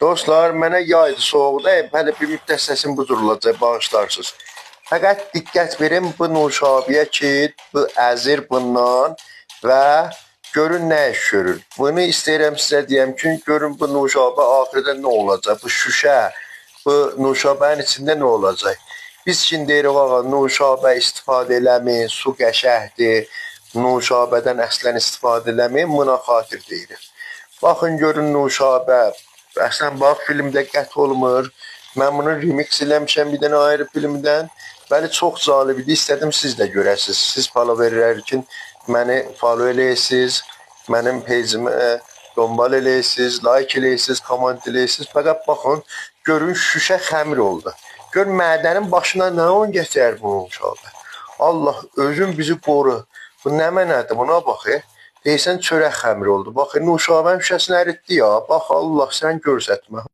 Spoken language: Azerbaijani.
Dostlar, mənə yaydı soğuqda, hələ bir müddət səsim bu cür olacaq, bağışlarsınız. Fəqət diqqət verin bu Nuşabiyə ki, bu əzir bundan və görün nə iş görür. Bunu istəyirəm sizə deyəm ki, görün bu Nuşabə axırda nə olacaq, bu şüşə, bu Nuşabənin içində nə olacaq. Biz şimdi deyirik, ağa, Nuşabə istifadə eləməyin, su qəşəhdir, Nuşabədən əslən istifadə eləməyin, buna xatir deyirik. Baxın, görün Nuşabə. Əslən, bax, filmdə qət olmur. Mən bunu remix eləmişəm bir dənə ayrı filmdən. Bəli, çox cəlib idi. İstədim siz də görəsiniz. Siz followerlər üçün məni follow eləyəsiniz. Mənim pejimə dombal eləyəsiniz, like eləyəsiniz, comment eləyəsiniz. Fəqət baxın, görün şüşə xəmir oldu. Gör, mədənin başına nə on gətirər bu Nuşabə. Allah özün bizi qoru. Bu nə mənədir? Buna bax. Deyirsən çörək xəmiri oldu. Bax, Nuşabənin şüşəsini əritdi ya. Bax, Allah sən görsətmə.